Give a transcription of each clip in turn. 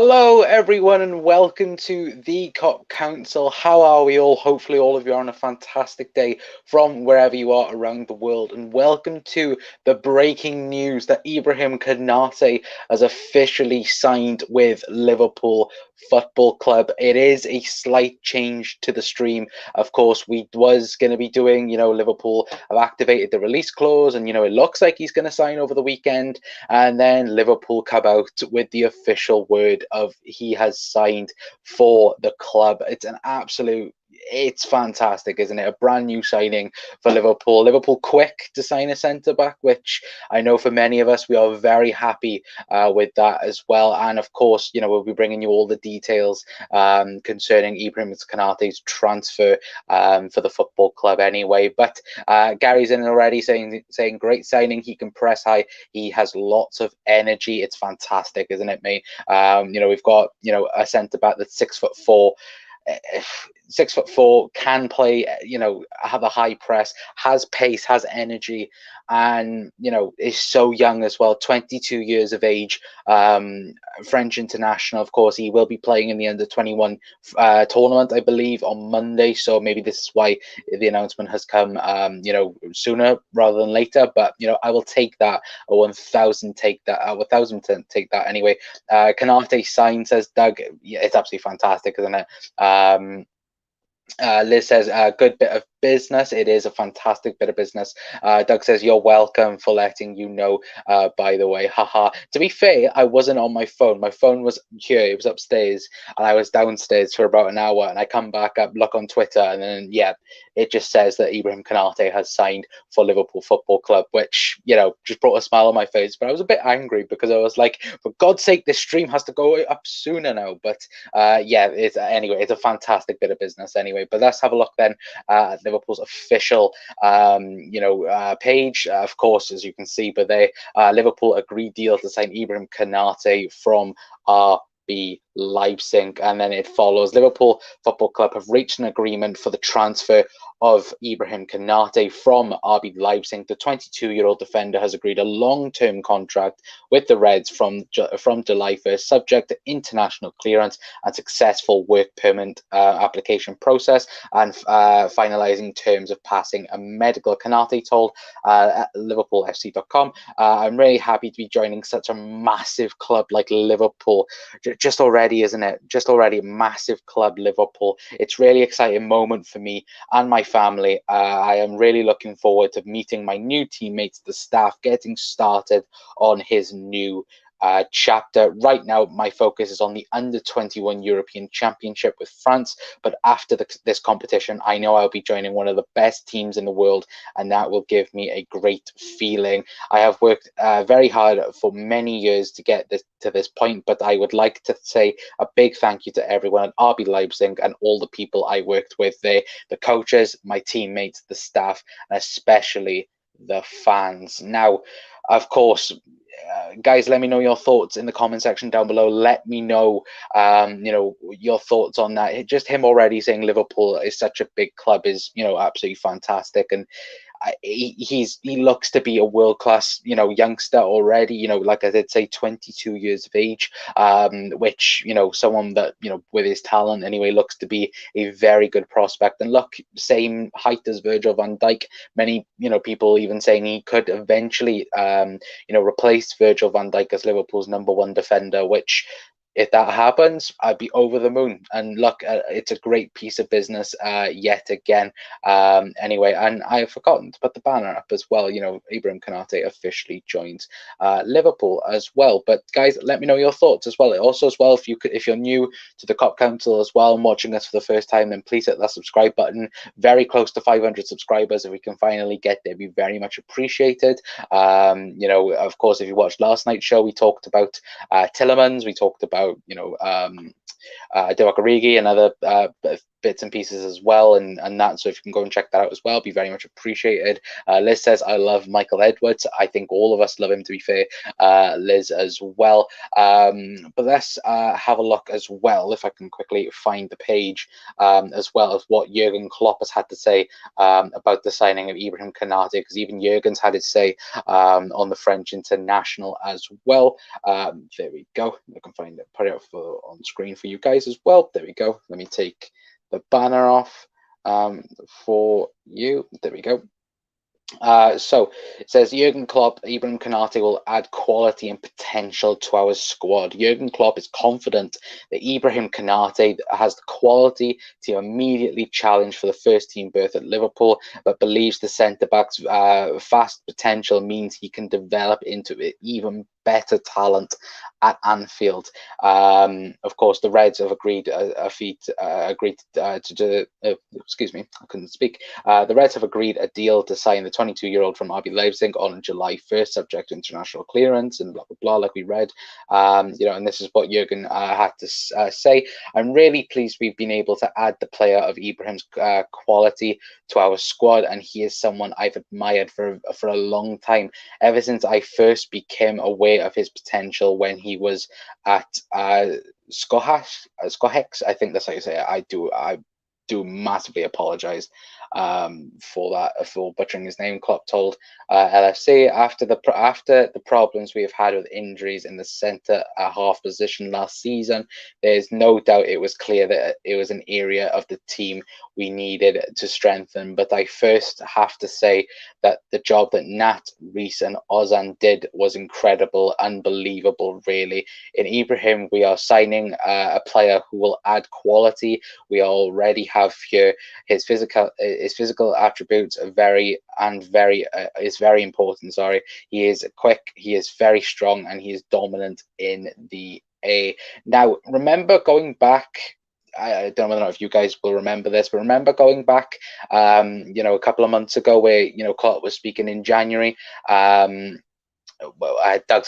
Hello, everyone, and welcome to the Cop Council. How are we all? Hopefully, all of you are on a fantastic day from wherever you are around the world. And welcome to the breaking news that Ibrahima Konaté has officially signed with Liverpool Football Club. It is a slight change to the stream. Of course, we was going to be doing, Liverpool have activated the release clause, and it looks like he's going to sign over the weekend. And then Liverpool come out with the official word of he has signed for the club. It's fantastic, isn't it? A brand new signing for Liverpool. Liverpool quick to sign a centre back, which I know for many of us, we are very happy with that as well. And of course, we'll be bringing you all the details concerning Ibrahima Konaté's transfer for the football club anyway. But Gary's in already saying great signing. He can press high. He has lots of energy. It's fantastic, isn't it, mate? We've got a centre back that's 6'4". 6'4", can play, have a high press, has pace, has energy, and is so young as well. 22 years of age, French international. Of course, he will be playing in the under-21 tournament, I believe, on Monday. So maybe this is why the announcement has come, sooner rather than later. But I will take that. A 1,000 take that. 1,000% take that anyway. Khanate sign, says Doug. Yeah, it's absolutely fantastic, isn't it? Liz says a good bit of business. It is a fantastic bit of business. Doug says you're welcome for letting you know, by the way. Haha. To be fair, I wasn't on my phone. My phone was here, it was upstairs, and I was downstairs for about an hour, and I come back up, look on Twitter, and then it just says that Ibrahima Konaté has signed for Liverpool Football Club, which just brought a smile on my face. But I was a bit angry because I was like, for God's sake, this stream has to go up sooner now. But it's a fantastic bit of business anyway. But let's have a look then at Liverpool's official page. Of course, as you can see, but Liverpool agreed deal to sign Ibrahima Konaté from RB Leipzig, and then it follows Liverpool Football Club have reached an agreement for the transfer of Ibrahima Konaté from RB Leipzig. The 22-year-old defender has agreed a long-term contract with the Reds from July 1st, subject to international clearance and successful work permit application process, and finalising terms of passing a medical. Konaté told LiverpoolFC.com, "I'm really happy to be joining such a massive club like Liverpool. Just already, isn't it? Just already a massive club, Liverpool. It's really exciting moment for me and my family. I am really looking forward to meeting my new teammates, the staff, getting started on his new chapter. Right now, my focus is on the under-21 European Championship with France, but after this competition, I know I'll be joining one of the best teams in the world, and that will give me a great feeling. I have worked very hard for many years to get to this point, but I would like to say a big thank you to everyone at RB Leipzig and all the people I worked with there, the coaches, my teammates, the staff, and especially the fans." Now, of course, guys, let me know your thoughts in the comment section down below. Let me know, your thoughts on that. Just him already saying Liverpool is such a big club is, absolutely fantastic. And he looks to be a world-class, youngster already, like I did say, 22 years of age, which, someone that, with his talent anyway, looks to be a very good prospect. And look, same height as Virgil van Dijk. Many, people even saying he could eventually, replace Virgil van Dijk as Liverpool's #1 defender, which, if that happens, I'd be over the moon. And look, it's a great piece of business yet again. Anyway, and I have forgotten to put the banner up as well. Ibrahima Konaté officially joins Liverpool as well. But guys, let me know your thoughts as well. Also, as well, if you're new to the Cop Council as well and watching us for the first time, then please hit that subscribe button. Very close to 500 subscribers. If we can finally get there, be very much appreciated. Of course, if you watched last night's show, we talked about Tillemans. We talked about Divock Origi and other bits and pieces as well, and that. So if you can go and check that out as well, be very much appreciated. Liz says, I love Michael Edwards. I think all of us love him, to be fair. Liz as well. But let's have a look as well, if I can quickly find the page, as well as what Jurgen Klopp has had to say about the signing of Ibrahima Konaté, because even Jurgen's had his say on the French international as well. There we go. I can find it, put it up on screen for you guys as well. There we go. Let me take the banner off for you. There we go. So it says Jurgen Klopp, Ibrahima Konaté will add quality and potential to our squad. Jurgen Klopp is confident that Ibrahima Konaté has the quality to immediately challenge for the first team berth at Liverpool, but believes the centre-back's fast potential means he can develop into even better talent at Anfield. Of course, the Reds have agreed excuse me, I couldn't speak. The Reds have agreed a deal to sign the 22-year-old from RB Leipzig on July 1st, subject to international clearance and blah blah blah, like we read. And this is what Jurgen had to say. I'm really pleased we've been able to add the player of Ibrahim's quality to our squad, and he is someone I've admired for a long time, ever since I first became aware of his potential when he was at Skohex. I think that's how you say it. I do massively apologize for butchering his name. Klopp told LFC after the problems we have had with injuries in the centre half position last season, there's no doubt it was clear that it was an area of the team we needed to strengthen. But I first have to say that the job that Nat, Reece and Ozan did was incredible, unbelievable, really. In Ibrahim, we are signing a player who will add quality. We already have here his physical attributes are very important. Sorry, he is quick, he is very strong, and he is dominant in the A. Now, remember going back, I don't know if you guys will remember this, but remember going back, a couple of months ago, where Klopp was speaking in January. Doug's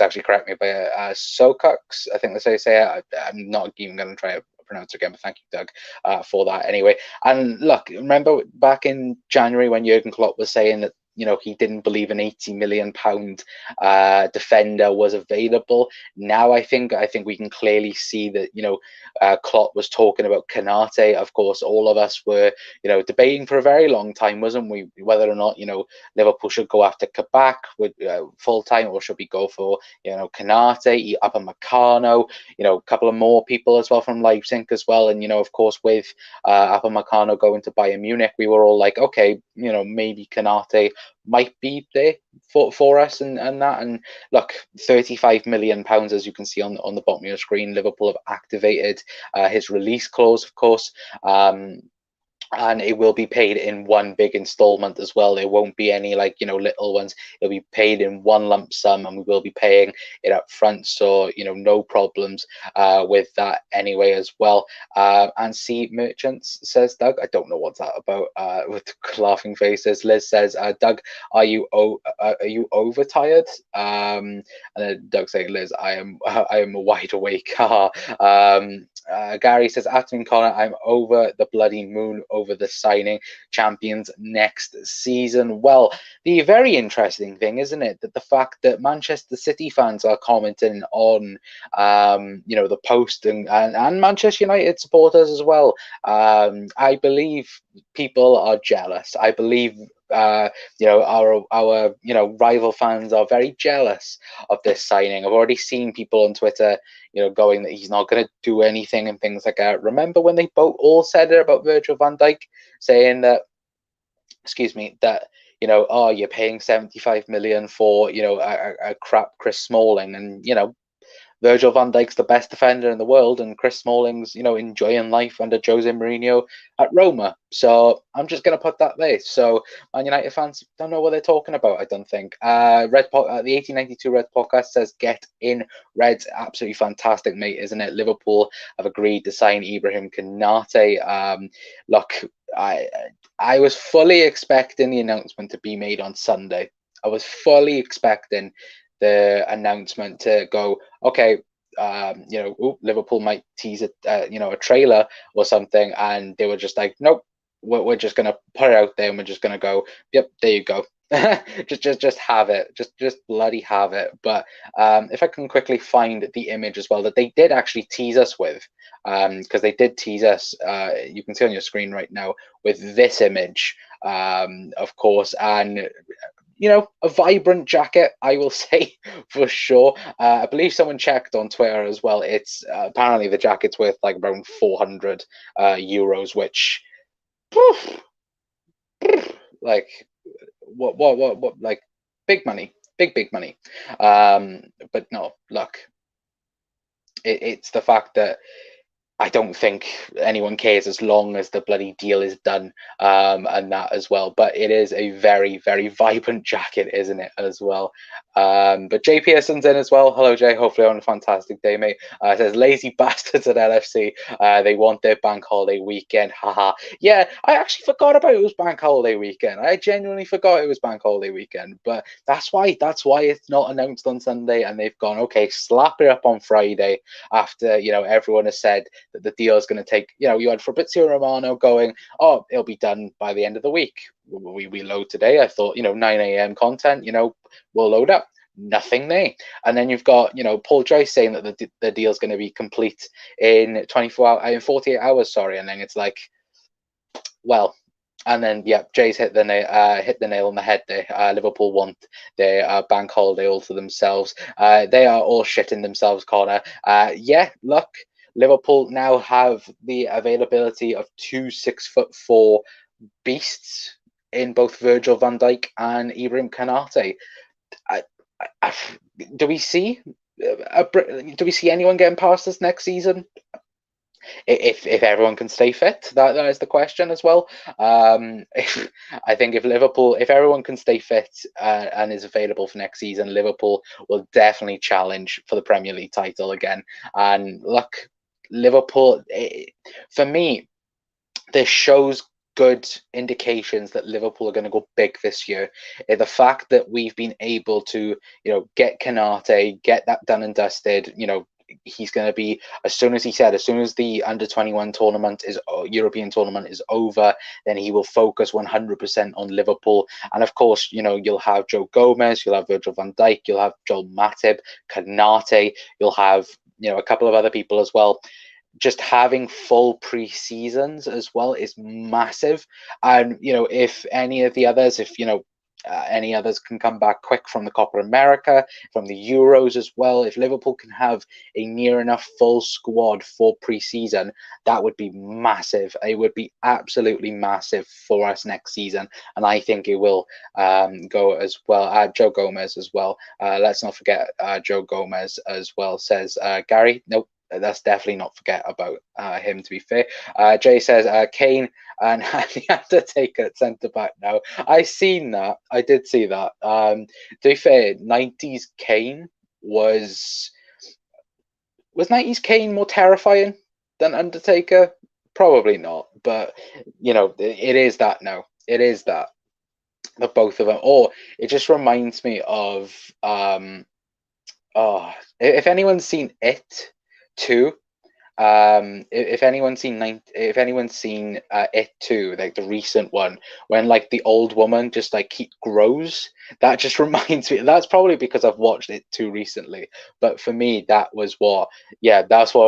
actually correct me, but Sokux, I think that's how you say it. I'm not even going to try to pronounce it again, but thank you, Doug, for that anyway. And look, remember back in January when Jurgen Klopp was saying that he didn't believe an £80 million defender was available. Now I think we can clearly see that Klopp was talking about Konaté. Of course, all of us were debating for a very long time, wasn't we, whether or not Liverpool should go after Kabak with full time, or should we go for Konaté, Upamecano, a couple of more people as well from Leipzig as well. And of course, with Upamecano going to Bayern Munich, we were all like, okay, maybe Konaté might be there for us and that. And look, £35 million, as you can see on the bottom of your screen. Liverpool have activated his release clause, of course. And it will be paid in one big installment as well. There won't be any little ones. It'll be paid in one lump sum, and we will be paying it up front. So no problems with that anyway as well. And see merchants, says Doug. I don't know what's that about. With laughing faces. Liz says, Doug, are you overtired? And then Doug saying, Liz, I am wide awake. Gary says, Atman Connor, I'm over the bloody moon over the signing. Champions next season. Well, the very interesting thing, isn't it, that the fact that Manchester City fans are commenting on the post, and Manchester United supporters as well. I believe people are jealous. I believe our rival fans are very jealous of this signing. I've already seen people on Twitter going that he's not going to do anything and things like that. Remember when they both all said it about Virgil van Dijk, saying that, you're paying 75 million for a crap Chris Smalling, and Virgil van Dijk's the best defender in the world, and Chris Smalling's, enjoying life under Jose Mourinho at Roma. So I'm just going to put that there. So Man United fans don't know what they're talking about, I don't think. The 1892 Red podcast says, get in, Reds. Absolutely fantastic, mate, isn't it? Liverpool have agreed to sign Ibrahima Konaté. Look, I was fully expecting the announcement to be made on Sunday. I was fully expecting the announcement to go, okay, Liverpool might tease a trailer or something, and they were just like, nope, we're just gonna put it out there, and we're just gonna go, yep, there you go. just have it, just bloody have it. But if I can quickly find the image as well that they did actually tease us with, because they did tease us, you can see on your screen right now with this image, of course, and a vibrant jacket, I will say, for sure. I believe someone checked on Twitter as well. It's apparently the jacket's worth like around 400 euros, which like what like big money, big money. But no, look, it's the fact that I don't think anyone cares as long as the bloody deal is done, and that as well. But it is a very, very vibrant jacket, isn't it, as well? But Jay Pearson's in as well. Hello, Jay. Hopefully on a fantastic day, mate. Says, lazy bastards at LFC. They want their bank holiday weekend. Haha. Yeah, I actually forgot about it was bank holiday weekend. I genuinely forgot it was bank holiday weekend. But that's why it's not announced on Sunday, and they've gone, okay, slap it up on Friday after, everyone has said that the deal is going to take, you had Fabrizio Romano going, oh, it'll be done by the end of the week. We load today. I thought, 9 a.m. content, we'll load up. Nothing there. And then you've got, Paul Joyce saying that the deal is going to be complete in 48 hours, sorry. And then it's like, well, and then, yeah, Jay's hit the nail on the head there. Liverpool want their bank holiday all to themselves. They are all shitting themselves, Connor. Yeah, look, Liverpool now have the availability of 2 6'4" beasts in both Virgil van Dijk and Ibrahima Konaté. Do we see anyone getting past us next season? If everyone can stay fit, that is the question as well. I think if everyone can stay fit and is available for next season, Liverpool will definitely challenge for the Premier League title again. And look, Liverpool, for me, this shows good indications that Liverpool are going to go big this year. The fact that we've been able to, get Konaté, get that done and dusted, he's going to be, as soon as the under-21 tournament European tournament is over, then he will focus 100% on Liverpool. And of course, you'll have Joe Gomez, you'll have Virgil van Dijk, you'll have Joel Matip, Konaté, you'll have, a couple of other people as well. Just having full pre-seasons as well is massive. And, if any of the others, any others can come back quick from the Copa America, from the Euros as well, if Liverpool can have a near enough full squad for pre-season, that would be massive. It would be absolutely massive for us next season. And I think it will go as well. Joe Gomez as well. Let's not forget Joe Gomez as well, says Gary. Nope. That's definitely not forget about him, to be fair. Jay says Kane and the Undertaker at centre back now. I did see that. To be fair, 90s Kane was 90s Kane more terrifying than Undertaker? Probably not, but it is that now. It is that. The both of them. Or it just reminds me of if anyone's seen It 2, if anyone's seen It 2, like the recent one, when like the old woman just like grows, that just reminds me. That's probably because I've watched It 2 recently, but for me that's what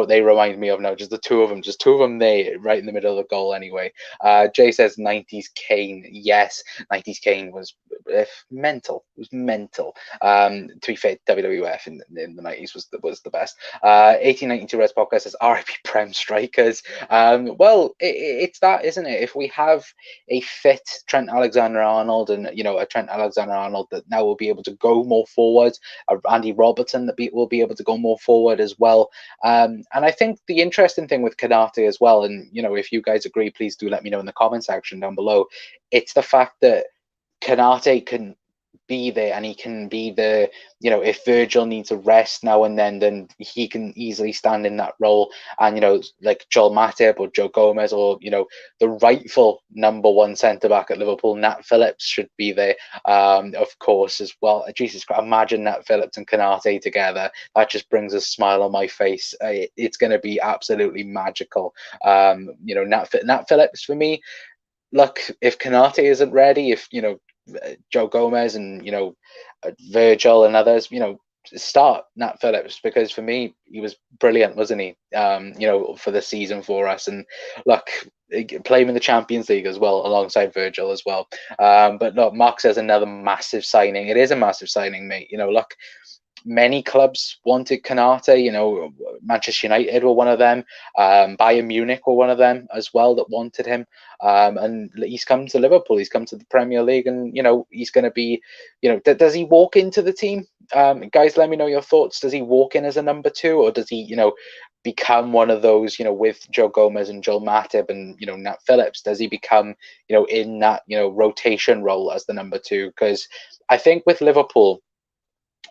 they remind me of now. Just two of them there right in the middle of the goal. Anyway, Jay says 90s Kane. Yes, 90s Kane was mental. It was mental. To be fair, WWF in the 90s was the best. 1892 Reds Podcast says RIP Prem strikers. Well, it's that, isn't it? If we have a fit Trent Alexander-Arnold and a Trent Alexander-Arnold that now will be able to go more forward, Andy Robertson that will be able to go more forward as well. And I think the interesting thing with Konaté as well, and if you guys agree, please do let me know in the comment section down below. It's the fact that Konaté can be there, and he can be the, if Virgil needs a rest now and then he can easily stand in that role. And, like Joel Matip or Joe Gomez, or, the rightful number one centre back at Liverpool, Nat Phillips, should be there, of course, as well. Jesus Christ, imagine Nat Phillips and Konaté together. That just brings a smile on my face. It's going to be absolutely magical. Nat Phillips for me. Look, if Konaté isn't ready, if Joe Gomez and Virgil and others, start Nat Phillips, because for me he was brilliant, wasn't he? For the season for us, and look, play him in the Champions League as well alongside Virgil as well. But look, Mark says another massive signing. It is a massive signing, mate. Look, many clubs wanted Konaté. Manchester United were one of them. Bayern Munich were one of them as well that wanted him. And he's come to Liverpool. He's come to the Premier League, and he's going to be. Does he walk into the team? Guys, let me know your thoughts. Does he walk in as a number 2, or does he, become one of those, with Joe Gomez and Joel Matip and Nat Phillips? Does he become, in that rotation role as the number 2? Because I think with Liverpool,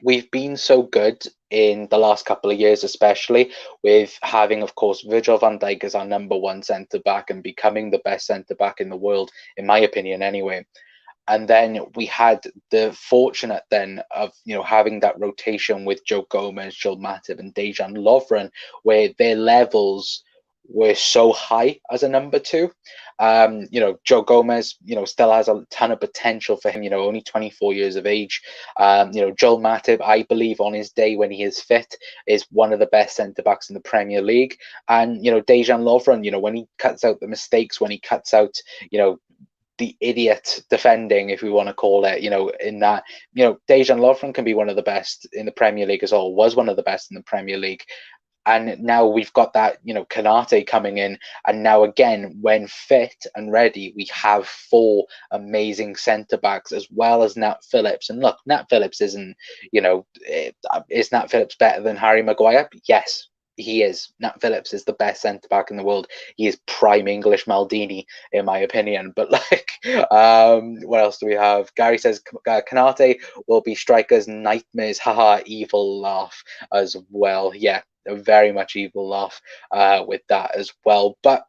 we've been so good in the last couple of years, especially with having, of course, Virgil van Dijk as our number 1 centre back and becoming the best centre back in the world, in my opinion, anyway. And then we had the fortunate then of having that rotation with Joe Gomez, Joel Matip, and Dejan Lovren, where their levels were so high as a number 2. Joe Gomez, still has a ton of potential for him, only 24 years of age. Joel Matip, I believe on his day when he is fit, is one of the best centre-backs in the Premier League. And, Dejan Lovren, when he cuts out the mistakes, when he cuts out, the idiot defending, if we want to call it, in that, Dejan Lovren can be one of the best in the Premier League as well, was one of the best in the Premier League. And now we've got that, Konaté coming in. And now again, when fit and ready, we have 4 amazing centre-backs as well as Nat Phillips. And look, Nat Phillips isn't, is Nat Phillips better than Harry Maguire? Yes, he is. Nat Phillips is the best centre-back in the world. He is prime English Maldini, in my opinion. But what else do we have? Gary says Konaté will be strikers' nightmares. Haha, evil laugh as well. Yeah, a very much evil laugh with that as well. But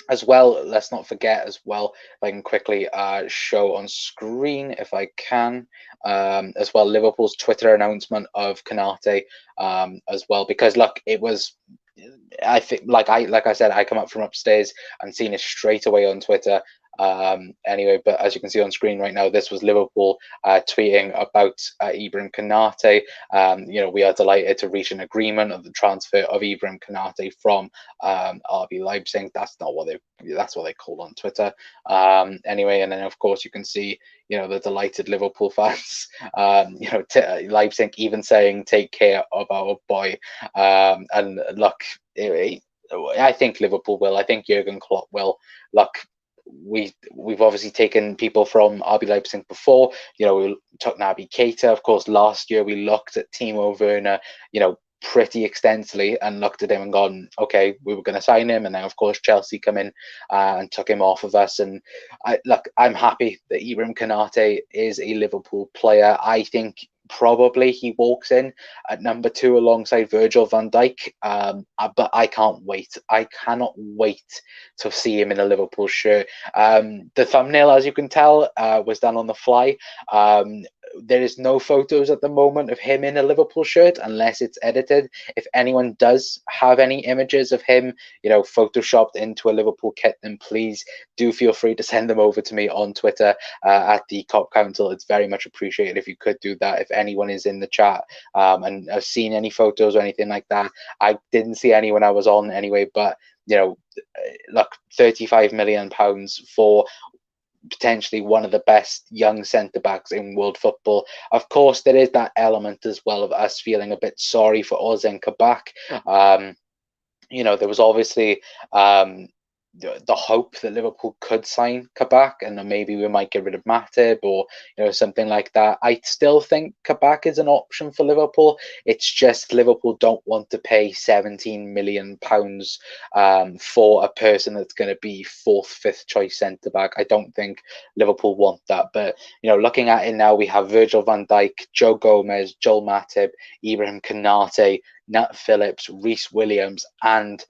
as well, let's not forget as well, if I can quickly show on screen, if I can, as well, Liverpool's Twitter announcement of Konaté as well, because look, it was, I think, like I said, I come up from upstairs and seen it straight away on Twitter. Anyway, but as you can see on screen right now, this was Liverpool tweeting about Ibrahima Konaté. We are delighted to reach an agreement of the transfer of Ibrahima Konaté from RB Leipzig. That's what they call on Twitter. Anyway, and then of course you can see the delighted Liverpool fans. Leipzig even saying, "Take care of our boy." And look, I think Liverpool will. I think Jurgen Klopp will. Look, we've obviously taken people from RB Leipzig before. We took Naby Keita. Of course, last year we looked at Timo Werner, pretty extensively, and looked at him and gone, okay, we were going to sign him. And then, of course, Chelsea come in and took him off of us. And I'm happy that Ibrahima Konaté is a Liverpool player. I think probably he walks in at number 2 alongside Virgil van Dijk, but I can't wait. I cannot wait to see him in a Liverpool shirt. The thumbnail, as you can tell, was done on the fly. There is no photos at the moment of him in a Liverpool shirt unless it's edited. If anyone does have any images of him, photoshopped into a Liverpool kit, then please do feel free to send them over to me on Twitter at the Cop Council. It's very much appreciated if you could do that. If anyone is in the chat and have seen any photos or anything like that, I didn't see any when I was on anyway, but look, £35 million for potentially one of the best young centre-backs in world football. Of course, there is that element as well of us feeling a bit sorry for Ozan Kabak. There was obviously the hope that Liverpool could sign Kabak, and then maybe we might get rid of Matip or something like that. I still think Kabak is an option for Liverpool. It's just Liverpool don't want to pay £17 million for a person that's going to be fourth, fifth choice centre back. I don't think Liverpool want that. But looking at it now, we have Virgil van Dijk, Joe Gomez, Joel Matip, Ibrahima Konaté, Nat Phillips, Reece Williams, and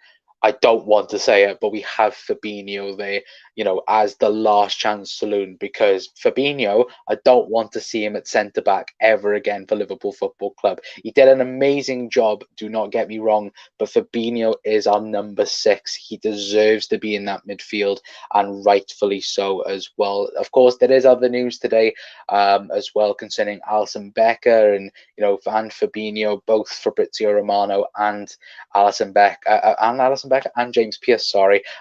I don't want to say it, but we have Fabinho there, as the last chance saloon, because Fabinho, I don't want to see him at centre back ever again for Liverpool Football Club. He did an amazing job, do not get me wrong, but Fabinho is our number 6. He deserves to be in that midfield, and rightfully so as well. Of course, there is other news today as well concerning Alisson Becker and Fabinho, both Fabrizio Romano and Alisson Becker and James Pearce,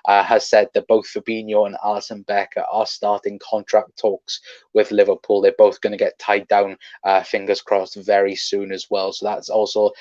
has said that both Fabinho and Alisson Becker are starting contract talks with Liverpool. They're both going to get tied down, fingers crossed, very soon as well. So that's also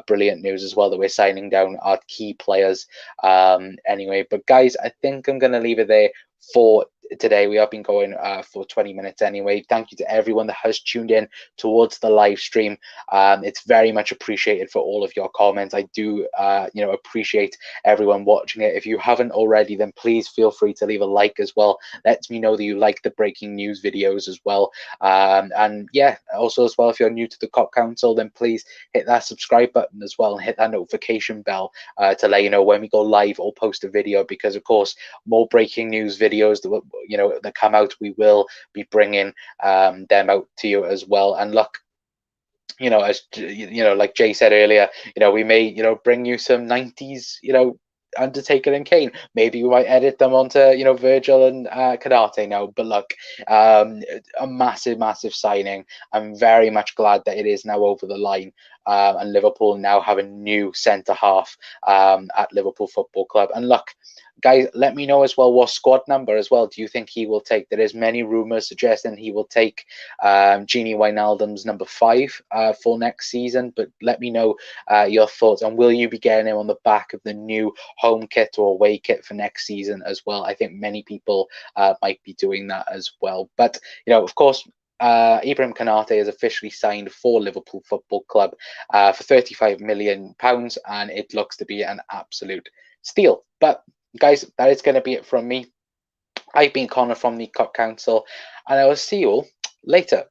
brilliant news as well, that we're signing down our key players anyway. But guys, I think I'm going to leave it there for today. We have been going for 20 minutes anyway. Thank you to everyone that has tuned in towards the live stream. It's very much appreciated for all of your comments. I do appreciate everyone watching it. If you haven't already, then please feel free to leave a like as well. Lets me know that you like the breaking news videos as well. And yeah, also as well, if you're new to the Cop Council, then please hit that subscribe button as well and hit that notification bell to let you know when we go live or post a video, because of course more breaking news videos that come out, we will be bringing them out to you as well. And look, as like Jay said earlier, we may bring you some 90s Undertaker and Kane. Maybe we might edit them onto Virgil and Konaté now. But look, a massive signing. I'm very much glad that it is now over the line, and Liverpool now have a new centre half at Liverpool Football Club. And look, guys, let me know as well what squad number as well do you think he will take. There is many rumours suggesting he will take Gini Wijnaldum's number 5 for next season, but let me know your thoughts, and will you be getting him on the back of the new home kit or away kit for next season as well? I think many people might be doing that as well. But of course, Ibrahima Konaté is officially signed for Liverpool Football Club for £35 million, and it looks to be an absolute steal. But guys, that is going to be it from me. I've been Connor from the Cop Council, and I will see you all later.